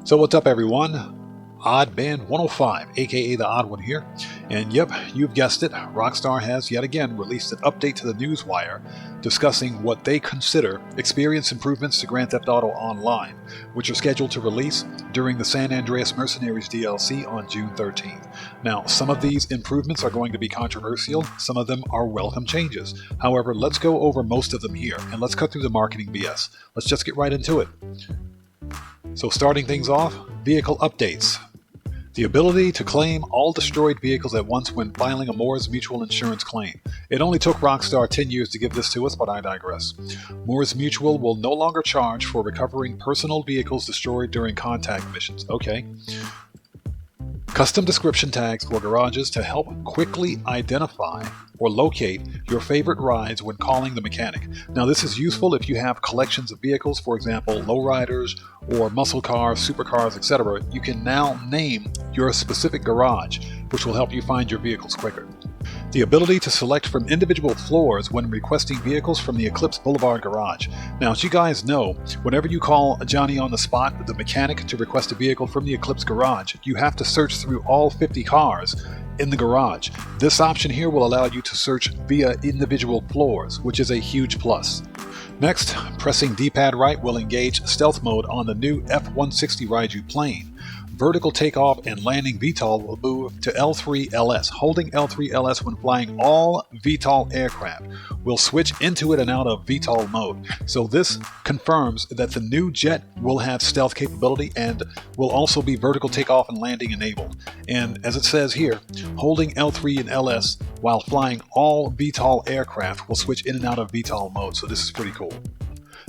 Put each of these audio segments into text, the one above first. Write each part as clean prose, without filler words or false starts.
So what's up everyone? Oddman 105, aka the Odd One here, and yep, you've guessed it, Rockstar has yet again released an update to the Newswire discussing what they consider experience improvements to Grand Theft Auto Online, which are scheduled to release during the San Andreas Mercenaries DLC on June 13th. Now, some of these improvements are going to be controversial, some of them are welcome changes. However, let's go over most of them here, and let's cut through the marketing BS. Let's just get right into it. So starting things off, vehicle updates. The ability to claim all destroyed vehicles at once when filing a Moore's Mutual insurance claim. It only took Rockstar 10 years to give this to us, but I digress. Moore's Mutual will no longer charge for recovering personal vehicles destroyed during contact missions. Okay. Custom description tags for garages to help quickly identify or locate your favorite rides when calling the mechanic. Now this is useful if you have collections of vehicles, for example lowriders or muscle cars, supercars, etc. You can now name your specific garage, which will help you find your vehicles quicker. The ability to select from individual floors when requesting vehicles from the Eclipse Boulevard garage. Now, as you guys know, whenever you call Johnny on the spot, the mechanic, to request a vehicle from the Eclipse garage, you have to search through all 50 cars in the garage. This option here will allow you to search via individual floors, which is a huge plus. Next, pressing D-pad right will engage stealth mode on the new F-160 Raiju plane. Vertical takeoff and landing VTOL will move to L3 LS. Holding L3 LS when flying all VTOL aircraft will switch into it and out of VTOL mode. So this confirms that the new jet will have stealth capability and will also be vertical takeoff and landing enabled. And as it says here, holding L3 and LS while flying all VTOL aircraft will switch in and out of VTOL mode. So this is pretty cool.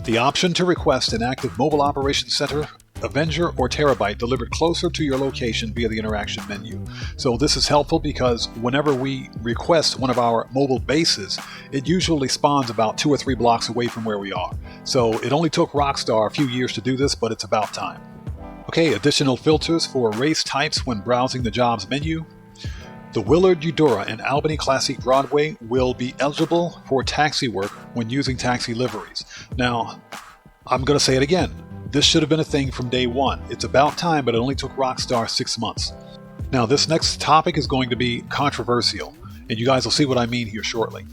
The option to request an active mobile operations center, Avenger, or Terabyte delivered closer to your location via the interaction menu. So this is helpful because whenever we request one of our mobile bases, it usually spawns about 2 or 3 blocks away from where we are. So it only took Rockstar a few years to do this, but it's about time. Okay, additional filters for race types when browsing the jobs menu. The Willard Eudora and Albany Classic Broadway will be eligible for taxi work when using taxi liveries. Now, I'm going to say it again. This should have been a thing from day one. It's about time, but it only took Rockstar 6 months. Now, this next topic is going to be controversial, and you guys will see what I mean here shortly.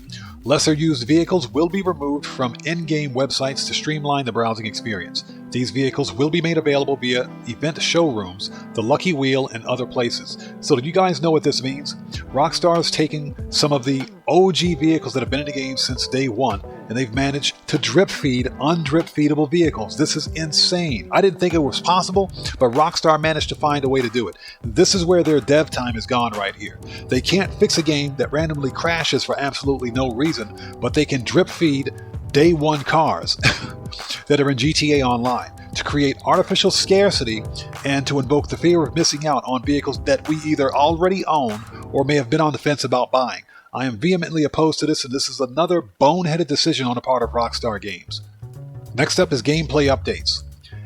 Lesser used vehicles will be removed from in-game websites to streamline the browsing experience. These vehicles will be made available via event showrooms, the Lucky Wheel, and other places. So do you guys know what this means? Rockstar is taking some of the OG vehicles that have been in the game since day one, and they've managed to drip feed undrip feedable vehicles. This is insane. I didn't think it was possible, but Rockstar managed to find a way to do it. This is where their dev time is gone right here. They can't fix a game that randomly crashes for absolutely no reason, but they can drip feed day one cars that are in GTA Online to create artificial scarcity and to invoke the fear of missing out on vehicles that we either already own or may have been on the fence about buying. I am vehemently opposed to this, and this is another boneheaded decision on the part of Rockstar Games. Next up is gameplay updates.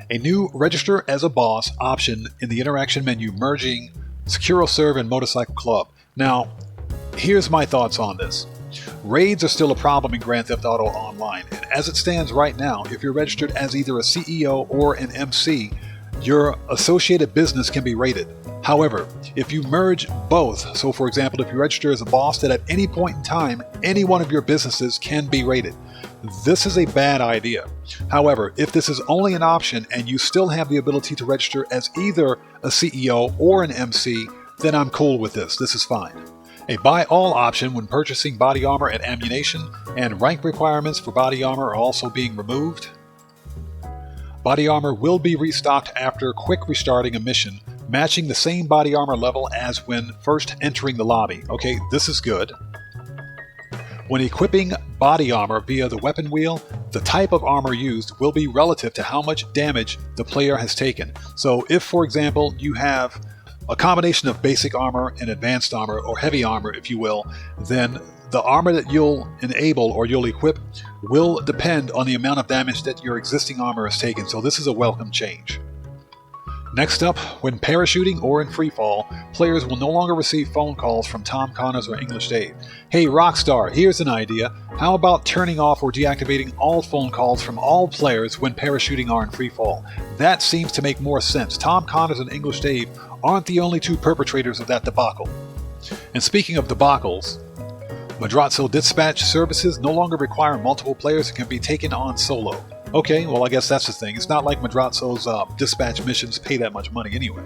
A new Register as a Boss option in the interaction menu merging SecuroServe and Motorcycle Club. Now, here's my thoughts on this. Raids are still a problem in Grand Theft Auto Online, and as it stands right now, if you're registered as either a CEO or an MC, your associated business can be raided. However, if you merge both, so for example, if you register as a boss, that at any point in time, any one of your businesses can be raided. This is a bad idea. However, if this is only an option and you still have the ability to register as either a CEO or an MC, then I'm cool with this. This is fine. A buy all option when purchasing body armor and ammunition, and rank requirements for body armor are also being removed. Body armor will be restocked after quick restarting a mission, matching the same body armor level as when first entering the lobby. Okay, this is good. When equipping body armor via the weapon wheel, the type of armor used will be relative to how much damage the player has taken. So if, for example, you have a combination of basic armor and advanced armor, or heavy armor if you will, then the armor that you'll enable or you'll equip will depend on the amount of damage that your existing armor has taken. So this is a welcome change. Next up, when parachuting or in freefall, players will no longer receive phone calls from Tom Connors or English Dave. Hey Rockstar, here's an idea. How about turning off or deactivating all phone calls from all players when parachuting or in freefall? That seems to make more sense. Tom Connors and English Dave aren't the only two perpetrators of that debacle. And speaking of debacles, Madrazo dispatch services no longer require multiple players and can be taken on solo. Okay, well I guess that's the thing. It's not like Madrazo's dispatch missions pay that much money anyway.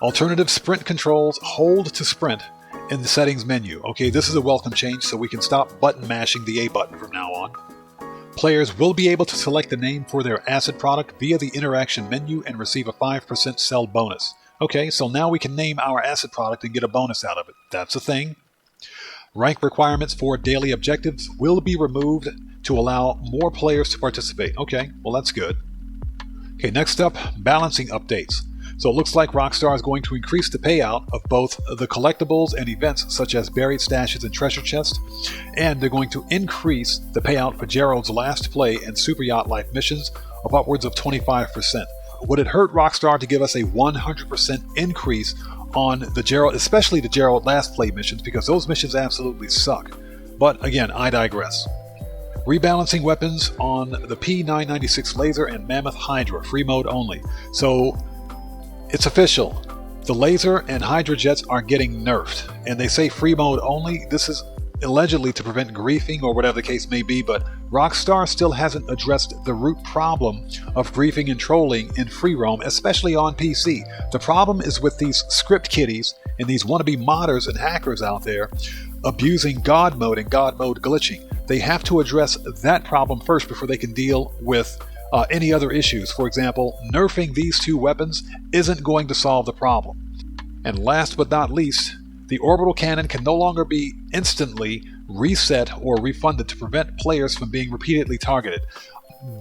Alternative sprint controls hold to sprint in the settings menu. Okay, this is a welcome change so we can stop button mashing the A button from now on. Players will be able to select the name for their asset product via the interaction menu and receive a 5% sell bonus. Okay, so now we can name our asset product and get a bonus out of it. That's a thing. Rank requirements for daily objectives will be removed to allow more players to participate. Okay, well that's good. Okay, next up, balancing updates. So it looks like Rockstar is going to increase the payout of both the collectibles and events such as buried stashes and treasure chests, and they're going to increase the payout for Gerald's last play and Super Yacht Life missions of upwards of 25%. Would it hurt Rockstar to give us a 100% increase on the Gerald, especially the Gerald last play missions, because those missions absolutely suck? But again, I digress. Rebalancing weapons on the P996 Lazer and Mammoth Hydra, free mode only. So it's official. The Lazer and Hydra jets are getting nerfed, and they say free mode only. This is allegedly to prevent griefing or whatever the case may be, but Rockstar still hasn't addressed the root problem of griefing and trolling in free roam, especially on PC. The problem is with these script kiddies and these wannabe modders and hackers out there abusing God mode and God mode glitching. They have to address that problem first before they can deal with any other issues. For example, nerfing these two weapons isn't going to solve the problem. And last but not least, the orbital cannon can no longer be instantly reset or refunded to prevent players from being repeatedly targeted.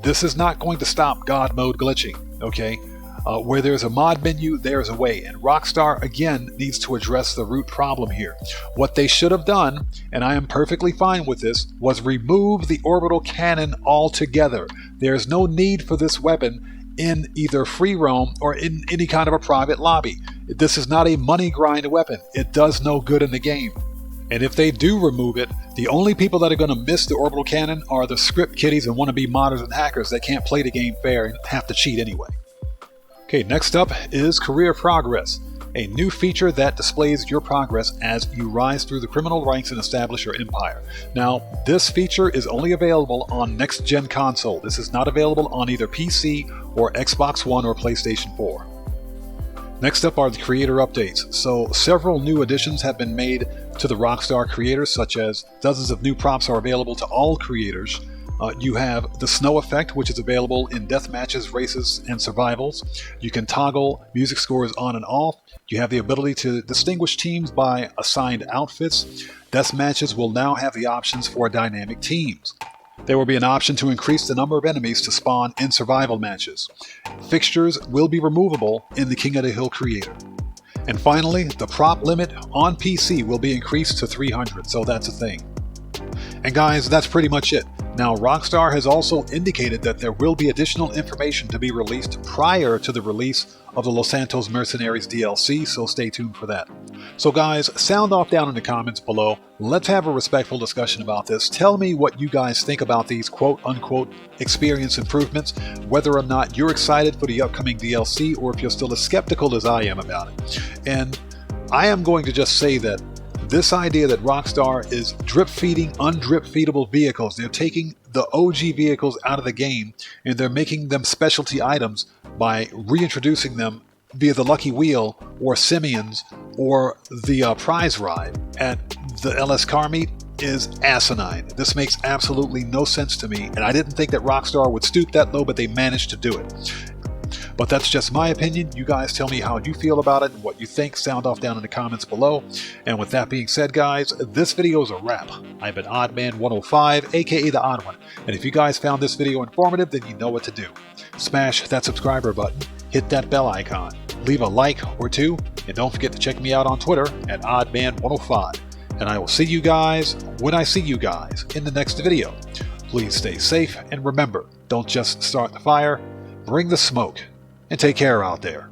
This is not going to stop God mode glitching, okay? Where there's a mod menu, there's a way, and Rockstar again needs to address the root problem here. What they should have done, and I am perfectly fine with this, was remove the orbital cannon altogether. There's no need for this weapon in either free roam or in any kind of a private lobby. This is not a money grind weapon. It does no good in the game. And if they do remove it, the only people that are going to miss the orbital cannon are the script kiddies and wannabe modders and hackers that can't play the game fair and have to cheat anyway. Okay, next up is Career Progress, a new feature that displays your progress as you rise through the criminal ranks and establish your empire. Now, this feature is only available on next-gen console. This is not available on either PC or Xbox One or PlayStation 4. Next up are the creator updates. So several new additions have been made to the Rockstar creators, such as dozens of new props are available to all creators. You have the snow effect, which is available in death matches, races, and survivals. You can toggle music scores on and off. You have the ability to distinguish teams by assigned outfits. Death matches will now have the options for dynamic teams. There will be an option to increase the number of enemies to spawn in survival matches. Fixtures will be removable in the King of the Hill creator. And finally, the prop limit on PC will be increased to 300, so that's a thing. And guys, that's pretty much it. Now, Rockstar has also indicated that there will be additional information to be released prior to the release of the Los Santos Mercenaries DLC, so stay tuned for that. So guys, sound off down in the comments below. Let's have a respectful discussion about this. Tell me what you guys think about these quote-unquote experience improvements, whether or not you're excited for the upcoming DLC or if you're still as skeptical as I am about it. And I am going to just say that this idea that Rockstar is drip-feeding undrip-feedable vehicles, they're taking the OG vehicles out of the game and they're making them specialty items by reintroducing them via the Lucky Wheel or Simeon's or the prize ride at the LS Car Meet is asinine. This makes absolutely no sense to me, and I didn't think that Rockstar would stoop that low, but they managed to do it. But that's just my opinion. You guys tell me how you feel about it and what you think. Sound off down in the comments below. And with that being said, guys, this video is a wrap. I've been Oddman105, aka The Odd One. And if you guys found this video informative, then you know what to do. Smash that subscriber button, hit that bell icon, leave a like or two, and don't forget to check me out on Twitter at Oddman105. And I will see you guys when I see you guys in the next video. Please stay safe, and remember, don't just start the fire, bring the smoke. And take care out there.